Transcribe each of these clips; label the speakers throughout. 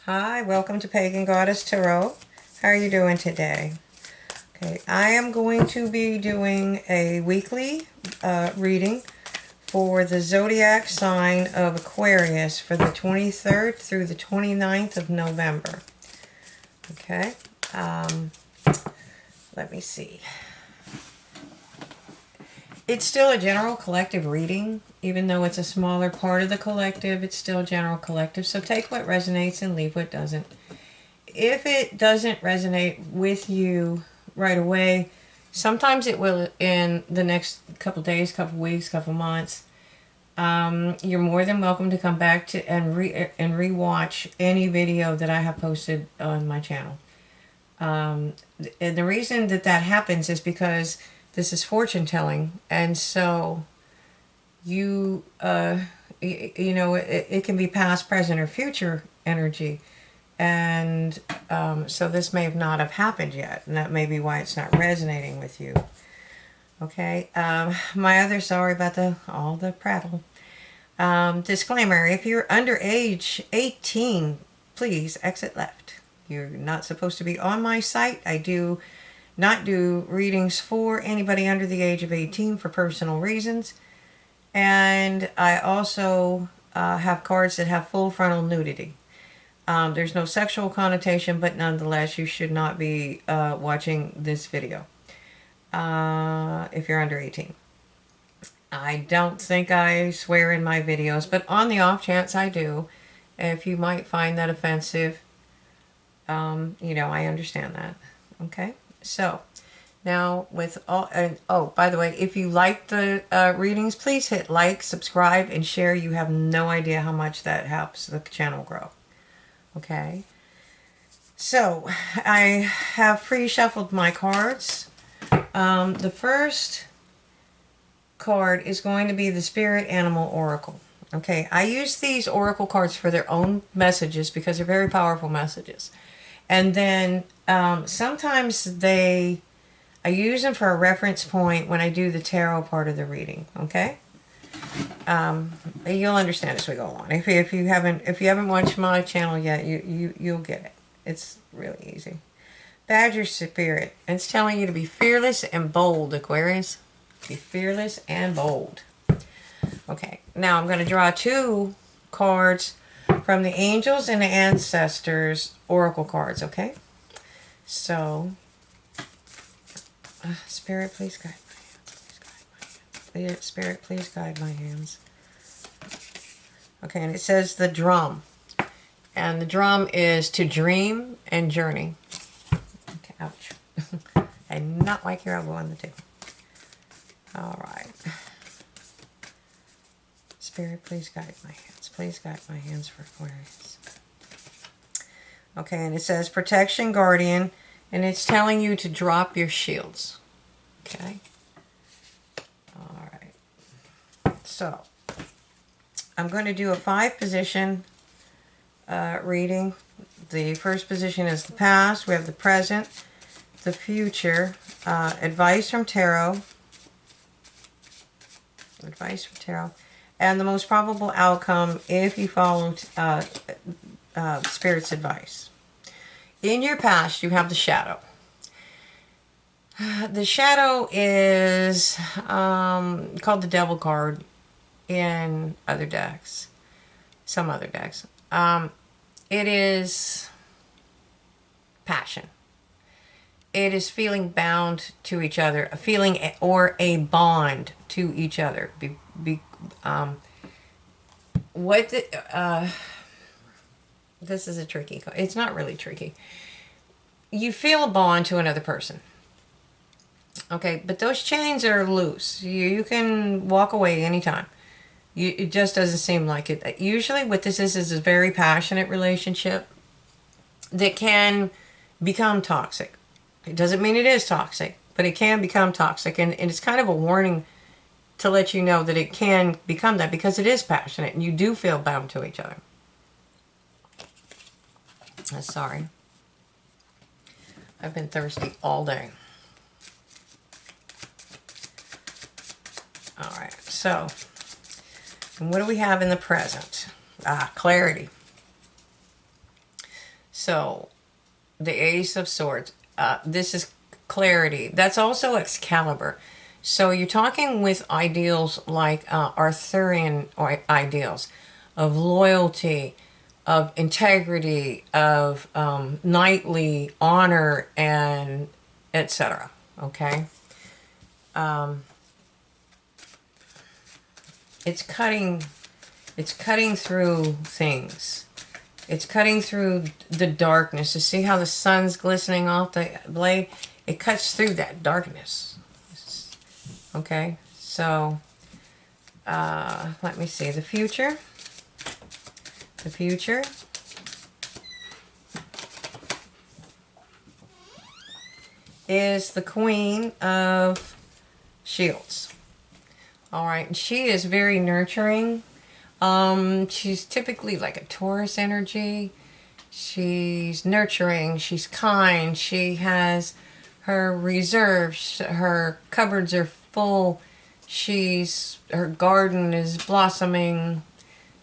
Speaker 1: Hi, welcome to Pagan Goddess Tarot. How are you doing today? Okay, I am going to be doing a weekly reading for the zodiac sign of Aquarius for the 23rd through the 29th of November. Okay, let me see. It's still a general collective reading. Even though it's a smaller part of the collective, it's still general collective. So take what resonates and leave what doesn't. If it doesn't resonate with you right away, sometimes it will in the next couple days, couple weeks, couple months. You're more than welcome to come back to and rewatch any video that I have posted on my channel. And the reason that happens is because this is fortune telling, and so you it can be past, present, or future energy. And so this may not have happened yet, and that may be why it's not resonating with you. Okay, sorry about all the prattle. Disclaimer, if you're under age 18, please exit left. You're not supposed to be on my site. I do not do readings for anybody under the age of 18 for personal reasons. And I also have cards that have full frontal nudity. There's no sexual connotation, but nonetheless, you should not be watching this video if you're under 18. I don't think I swear in my videos, but on the off chance I do, if you might find that offensive, I understand that. Okay, so now with all, and oh, by the way, if you like the readings, please hit like, subscribe, and share. You have no idea how much that helps the channel grow. Okay, so I have pre-shuffled my cards. The first card is going to be the Spirit Animal Oracle. Okay, I use these Oracle cards for their own messages because they're very powerful messages. And then sometimes I use them for a reference point when I do the tarot part of the reading. Okay, you'll understand as we go along. If you haven't watched my channel yet, you'll get it. It's really easy. Badger Spirit. It's telling you to be fearless and bold, Aquarius. Be fearless and bold. Okay, now I'm going to draw two cards from the Angels and the Ancestors Oracle cards, okay? So, Spirit, please guide my hands. Please guide my hands. Spirit, please guide my hands. Okay, and it says the drum. And the drum is to dream and journey. Okay, ouch. I do not like your elbow on the table. All right. Spirit, please guide my hands. Please guide my hands for Aquarius. Okay, and it says protection, guardian, and it's telling you to drop your shields. Okay. All right. So, I'm going to do a 5-position reading. The first position is the past. We have the present, the future, advice from tarot. Advice from tarot. And the most probable outcome if you followed Spirit's advice. In your past, you have the shadow. The shadow is called the devil card in other decks. Some other decks. It is passion. It is feeling bound to each other, a feeling or a bond to each other. This is a tricky card. It's not really tricky. You feel a bond to another person. Okay, but those chains are loose. You can walk away anytime. It just doesn't seem like it. Usually what this is a very passionate relationship that can become toxic. It doesn't mean it is toxic, but it can become toxic. And it's kind of a warning to let you know that it can become that because it is passionate and you do feel bound to each other. Sorry. I've been thirsty all day. All right, so what do we have in the present? Clarity. So the Ace of Swords. This is clarity. That's also Excalibur. So you're talking with ideals like Arthurian ideals of loyalty, of integrity, of knightly honor, and etc. Okay? Um, it's cutting through things. It's cutting through the darkness. You see how the sun's glistening off the blade? It cuts through that darkness. Okay, so let me see. The future. The future is the Queen of Shields. All right, and she is very nurturing. She's typically like a Taurus energy. She's nurturing, she's kind, she has her reserves, her cupboards are full, her garden is blossoming.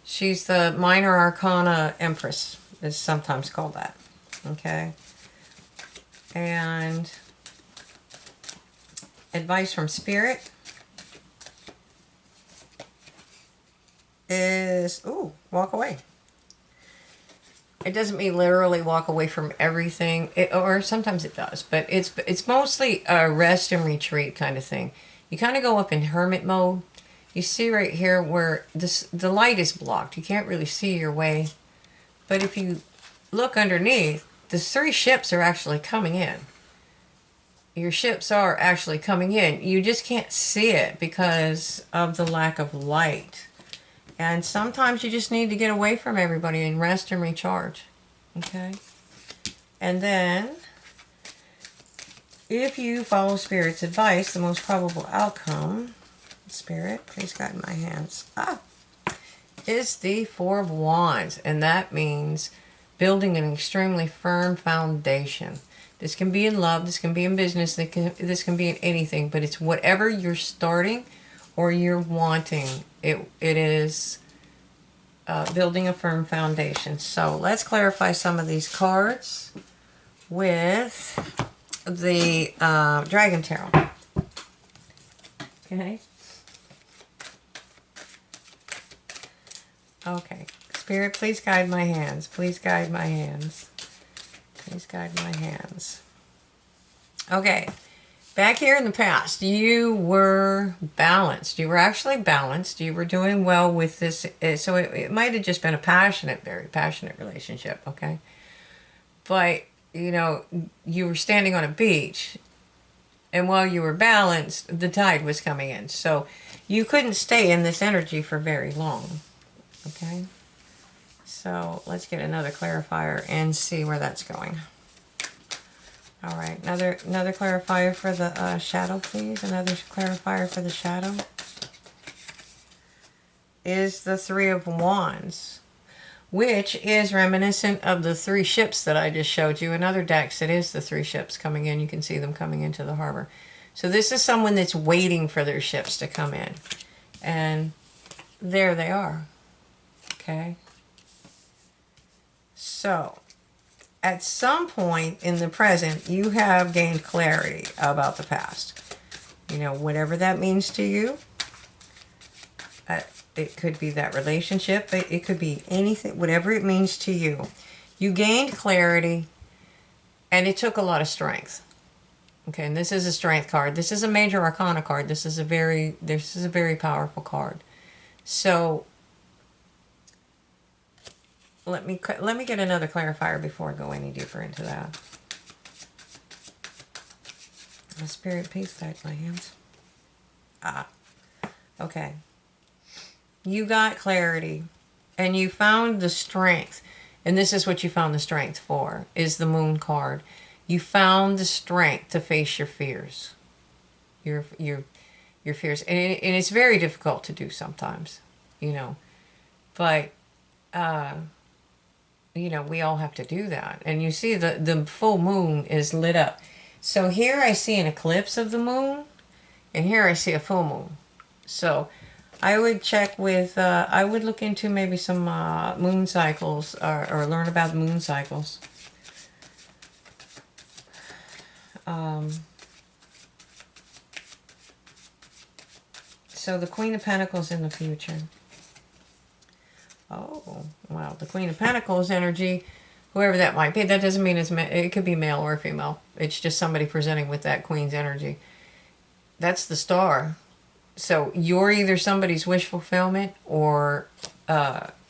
Speaker 1: She's the minor arcana empress, is sometimes called that. Okay. And advice from spirit is, walk away. It doesn't mean literally walk away from everything, or sometimes it does, but it's mostly a rest and retreat kind of thing. You kind of go up in hermit mode. You see right here where the light is blocked. You can't really see your way. But if you look underneath, the 3 ships are actually coming in. Your ships are actually coming in. You just can't see it because of the lack of light. And sometimes you just need to get away from everybody and rest and recharge. Okay? And then, if you follow Spirit's advice, the most probable outcome, Spirit, please guide my hands, is the 4 of Wands. And that means building an extremely firm foundation. This can be in love, this can be in business, this can be in anything, but it's whatever you're starting or you're wanting. It is building a firm foundation. So let's clarify some of these cards with the Dragon Tarot. Okay. Okay. Spirit, please guide my hands. Please guide my hands. Please guide my hands. Okay. Back here in the past, you were balanced. You were actually balanced. You were doing well with this. So it might have just been a very passionate relationship, okay? But, you know, you were standing on a beach, and while you were balanced, the tide was coming in. So you couldn't stay in this energy for very long, okay? So let's get another clarifier and see where that's going. All right, another clarifier for the shadow, please. Another clarifier for the shadow is the 3 of Wands, which is reminiscent of the 3 ships that I just showed you. In other decks, it is the 3 ships coming in. You can see them coming into the harbor. So this is someone that's waiting for their ships to come in. And there they are. Okay. So at some point in the present, you have gained clarity about the past. You know, whatever that means to you. It could be that relationship. It could be anything, whatever it means to you. You gained clarity, and it took a lot of strength. Okay, and this is a strength card. This is a major arcana card. This is a very powerful card. So let me get another clarifier before I go any deeper into that. Spirit, please guide my hands. Okay. You got clarity, and you found the strength, and this is what you found the strength for, is the Moon card. You found the strength to face your fears, your fears, and it's very difficult to do sometimes, you know, but you know, we all have to do that. And you see the full moon is lit up. So here I see an eclipse of the moon, and here I see a full moon. So I would check with, I would look into maybe some moon cycles, or learn about moon cycles. So the Queen of Pentacles in the future. Oh, wow. The Queen of Pentacles energy, whoever that might be, that doesn't mean it could be male or female. It's just somebody presenting with that Queen's energy. That's the Star. So you're either somebody's wish fulfillment or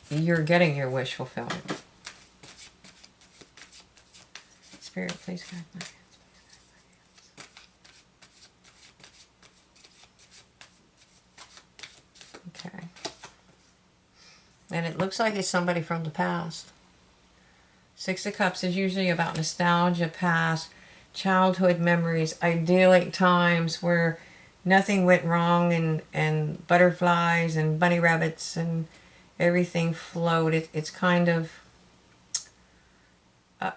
Speaker 1: you're getting your wish fulfillment. Spirit, please guide my hands. Okay. And it looks like it's somebody from the past. Six of Cups is usually about nostalgia, past, childhood memories, idyllic times where nothing went wrong and butterflies and bunny rabbits and everything flowed. It's kind of,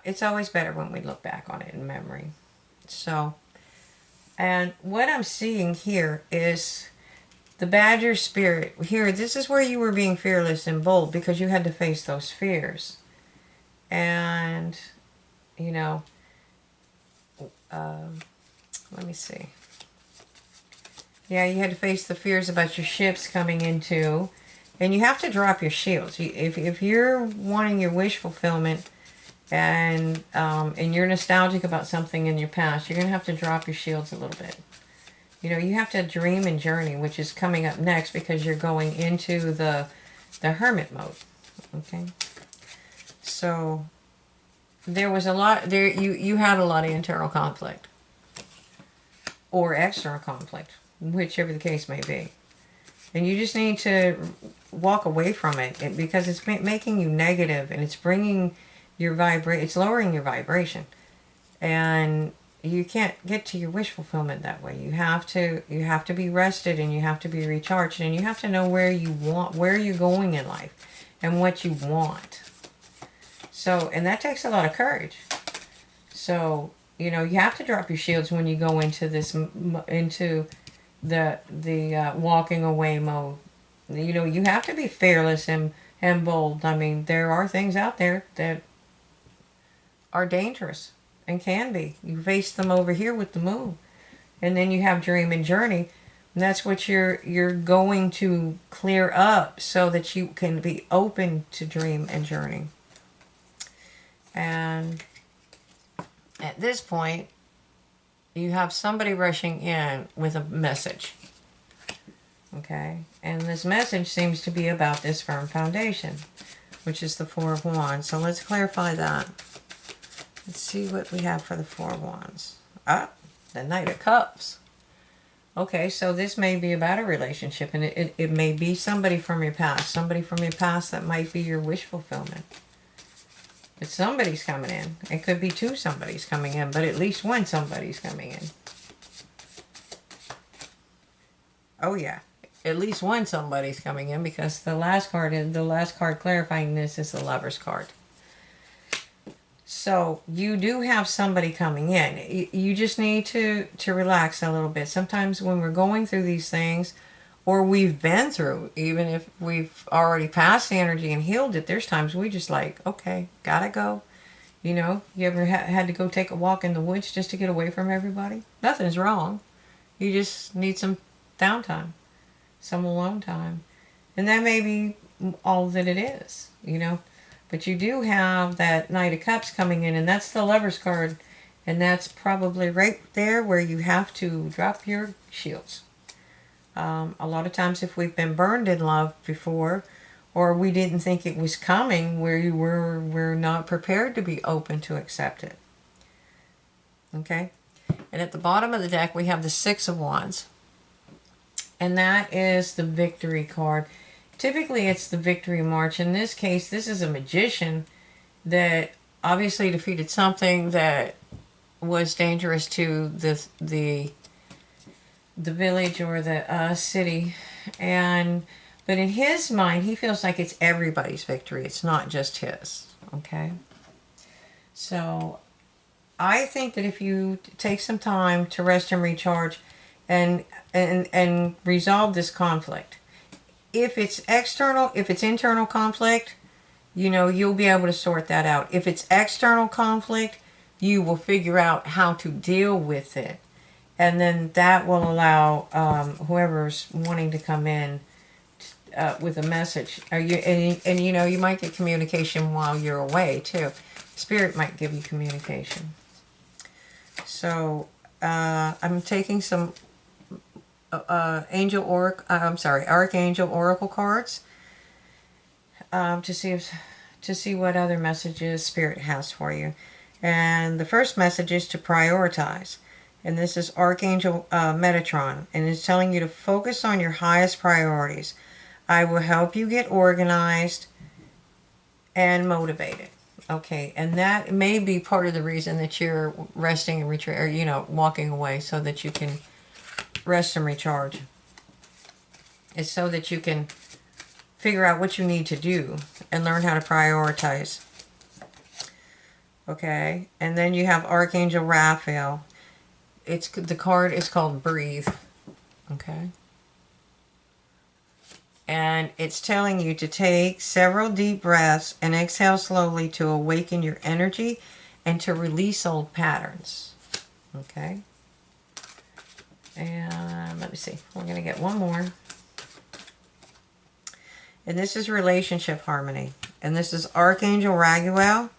Speaker 1: it's always better when we look back on it in memory. So, and what I'm seeing here is the Badger spirit. Here, this is where you were being fearless and bold because you had to face those fears. And, you know, let me see. Yeah, you had to face the fears about your ships coming into, and you have to drop your shields. If you're wanting your wish fulfillment and you're nostalgic about something in your past, you're going to have to drop your shields a little bit. You know, you have to dream and journey, which is coming up next because you're going into the hermit mode. Okay. So there was a lot there. You had a lot of internal conflict or external conflict, whichever the case may be, and you just need to walk away from it because it's making you negative and it's bringing your it's lowering your vibration, and you can't get to your wish fulfillment that way. You have to be rested and you have to be recharged and you have to know where you're going in life and what you want. So, and that takes a lot of courage. So, you know, you have to drop your shields when you go into the walking away mode. You know, you have to be fearless and bold. I mean, there are things out there that are dangerous and can be. You face them over here with the moon. And then you have dream and journey. And that's what you're going to clear up so that you can be open to dream and journey. And at this point, you have somebody rushing in with a message. Okay? And this message seems to be about this firm foundation, which is the Four of Wands. So let's clarify that. Let's see what we have for the Four of Wands. Ah, the Knight of Cups. Okay, so this may be about a relationship, and it may be somebody from your past. Somebody from your past that might be your wish fulfillment. But somebody's coming in. It could be two somebody's coming in, but at least one somebody's coming in. Oh yeah, at least one somebody's coming in because the last card clarifying this is the Lover's card. So you do have somebody coming in. You just need to relax a little bit. Sometimes when we're going through these things, or we've been through, even if we've already passed the energy and healed it, there's times we just like, okay, gotta go. You know, you ever had to go take a walk in the woods just to get away from everybody? Nothing's wrong. You just need some downtime, some alone time. And that may be all that it is, you know. But you do have that Knight of Cups coming in, and that's the Lover's card. And that's probably right there where you have to drop your shields. A lot of times if we've been burned in love before, or we didn't think it was coming, we're not prepared to be open to accept it. Okay? And at the bottom of the deck, we have the Six of Wands. And that is the Victory card. Typically, it's the Victory March. In this case, this is a magician that obviously defeated something that was dangerous to the village or the city, but in his mind he feels like it's everybody's victory. It's not just his. Okay, so I think that if you take some time to rest and recharge and resolve this conflict, if it's internal conflict, you know, you'll be able to sort that out. If it's external conflict, you will figure out how to deal with it. And then that will allow whoever's wanting to come in with a message. And you know, you might get communication while you're away too. Spirit might give you communication. So I'm taking some Archangel Oracle cards to see what other messages Spirit has for you. And the first message is to prioritize. And this is Archangel Metatron. And it's telling you to focus on your highest priorities. I will help you get organized and motivated. Okay, and that may be part of the reason that you're resting and retreat, or, you know, walking away, so that you can rest and recharge. It's so that you can figure out what you need to do and learn how to prioritize. Okay, and then you have Archangel Raphael. The card is called Breathe. Okay. And it's telling you to take several deep breaths and exhale slowly to awaken your energy and to release old patterns. Okay. And let me see. We're going to get one more. And this is relationship harmony. And this is Archangel Raguel.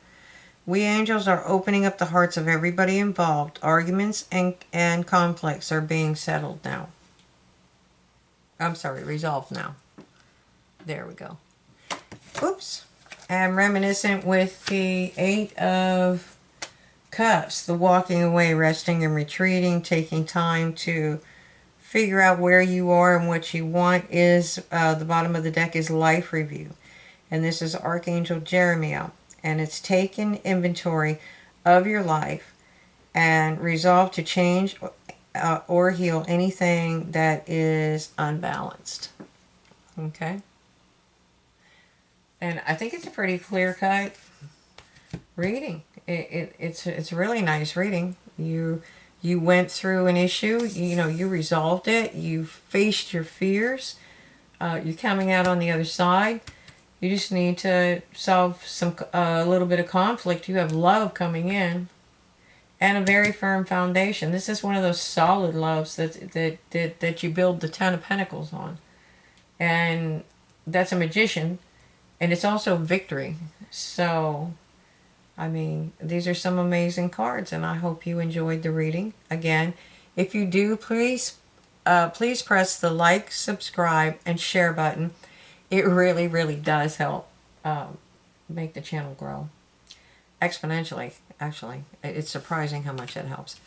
Speaker 1: We angels are opening up the hearts of everybody involved. Arguments and conflicts are being settled now. I'm sorry, resolved now. There we go. Oops. And reminiscent with the 8 of Cups, the walking away, resting and retreating, taking time to figure out where you are and what you want, is the bottom of the deck is Life Review. And this is Archangel Jeremiah. And it's taking inventory of your life and resolve to change or heal anything that is unbalanced. Okay? And I think it's a pretty clear-cut reading. It's a really nice reading. You went through an issue, you know, you resolved it, you faced your fears, you're coming out on the other side. You just need to solve a little bit of conflict. You have love coming in and a very firm foundation. This is one of those solid loves that you build the 10 of Pentacles on. And that's a Magician. And it's also victory. So, I mean, these are some amazing cards, and I hope you enjoyed the reading. Again, if you do, please press the like, subscribe, and share button. It really, really does help make the channel grow exponentially, actually. It's surprising how much it helps.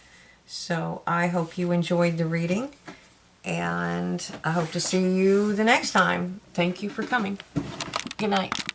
Speaker 1: So, I hope you enjoyed the reading, and I hope to see you the next time. Thank you for coming. Good night.